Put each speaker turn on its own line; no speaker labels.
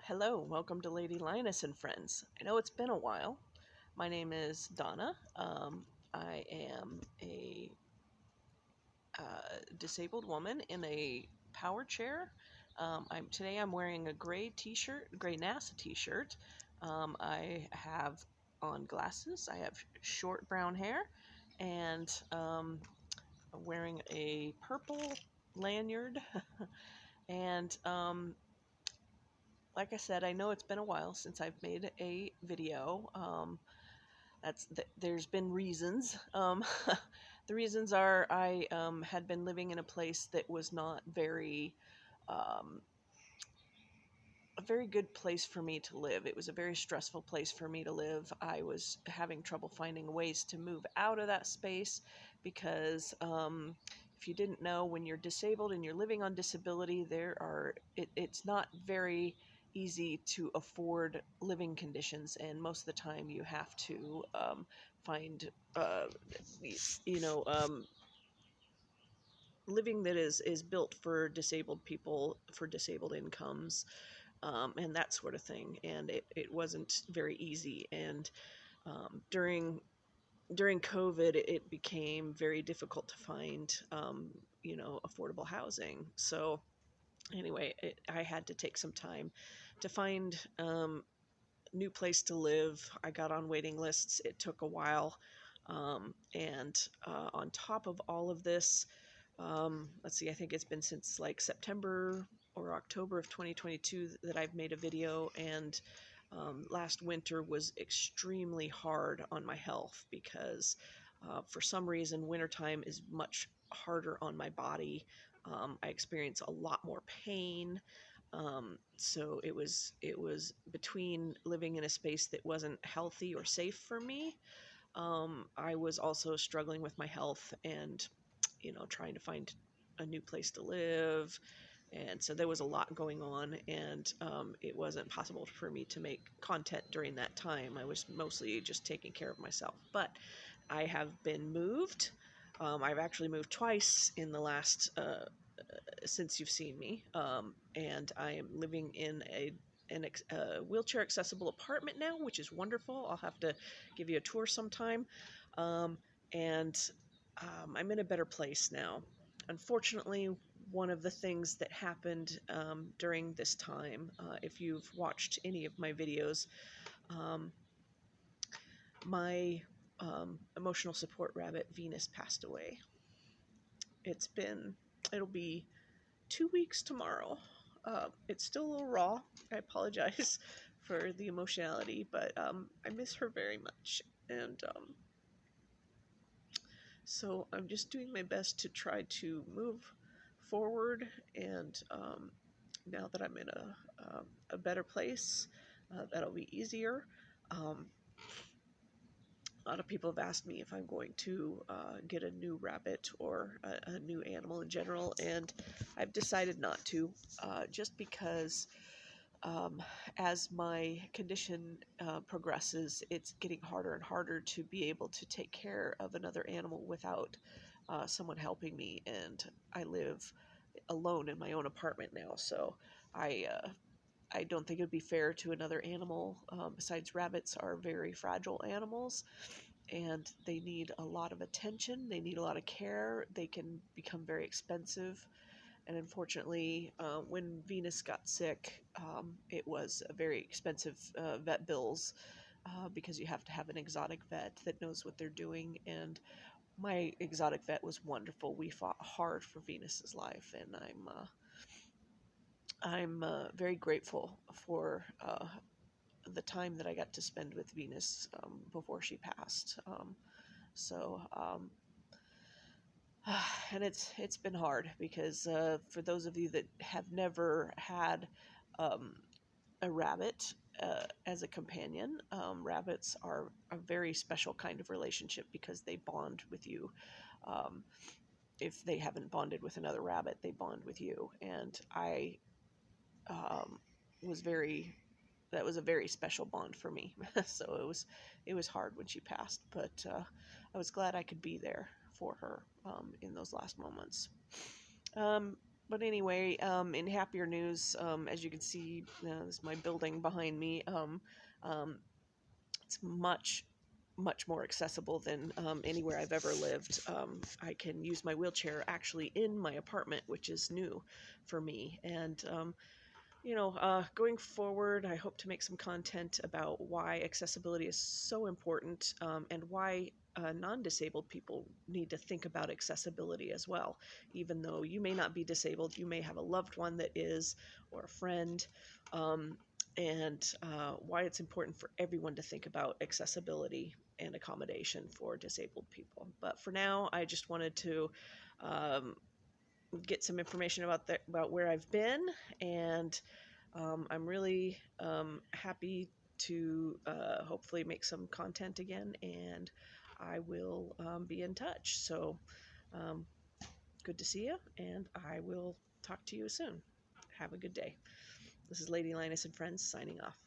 Hello, welcome to Lady Linus and Friends. I know it's been a while. My name is Donna. I am a disabled woman in a power chair. I'm wearing a gray T-shirt, gray NASA T-shirt. I have on glasses. I have short brown hair, and I'm wearing a purple lanyard. and Like I said, I know it's been a while since I've made a video. There's been reasons. The reasons are I had been living in a place that was not um, a very good place for me to live. It was a very stressful place for me to live. I was having trouble finding ways to move out of that space because if you didn't know, when you're disabled and you're living on disability, it's not very easy to afford living conditions, and most of the time you have to find you know living that is built for disabled people, for disabled incomes, and that sort of thing. And it wasn't very easy. And during COVID, it became very difficult to find, affordable housing. So anyway, I had to take some time to find new place to live. I got on waiting lists. It took a while. And On top of all of this, let's see, I think it's been since like September or October of 2022 that I've made a video. And last winter was extremely hard on my health because for some reason, wintertime is much harder on my body. I experience a lot more pain. So it was between living in a space that wasn't healthy or safe for me. I was also struggling with my health and, trying to find a new place to live. And so there was a lot going on, and it wasn't possible for me to make content during that time. I was mostly just taking care of myself. But I have been moved. I've actually moved twice in the last since you've seen me, and I am living in a wheelchair accessible apartment now, which is wonderful. I'll have to give you a tour sometime. Um, and I'm in a better place now. Unfortunately, one of the things that happened during this time, if you've watched any of my videos, um, my emotional support rabbit Venus passed away. It'll be 2 weeks tomorrow. It's still a little raw. I apologize for the emotionality, but I miss her very much. And So I'm just doing my best to try to move forward. And now that I'm in a better place, that'll be easier. Um, a lot of people have asked me if I'm going to get a new rabbit or a new animal in general, and I've decided not to, just because as my condition progresses, it's getting harder and harder to be able to take care of another animal without someone helping me. And I live alone in my own apartment now, so I uh, I don't think it would be fair to another animal. Besides, rabbits are very fragile animals, and they need a lot of attention. They need a lot of care. They can become very expensive. And unfortunately, when Venus got sick, it was a very expensive vet bills, because you have to have an exotic vet that knows what they're doing. And my exotic vet was wonderful. We fought hard for Venus's life, and I'm very grateful for the time that I got to spend with Venus before she passed. So and it's been hard because for those of you that have never had um, a rabbit as a companion, rabbits are a very special kind of relationship because they bond with you. Um, if they haven't bonded with another rabbit, they bond with you. And I um, was very that was a very special bond for me. So it was hard when she passed, but I was glad I could be there for her in those last moments. Um, But anyway, in happier news, as you can see, this is my building behind me. Um, it's much more accessible than anywhere I've ever lived. I can use my wheelchair actually in my apartment, which is new for me. And going forward, I hope to make some content about why accessibility is so important, and why non-disabled people need to think about accessibility as well. Even though you may not be disabled, you may have a loved one that is, or a friend, um, and why it's important for everyone to think about accessibility and accommodation for disabled people. But for now, I just wanted to um, get some information about where I've been, and I'm really happy to hopefully make some content again, and I will be in touch. So, um, good to see you, and I will talk to you soon. Have a good day. This is Lady Linus and Friends signing off.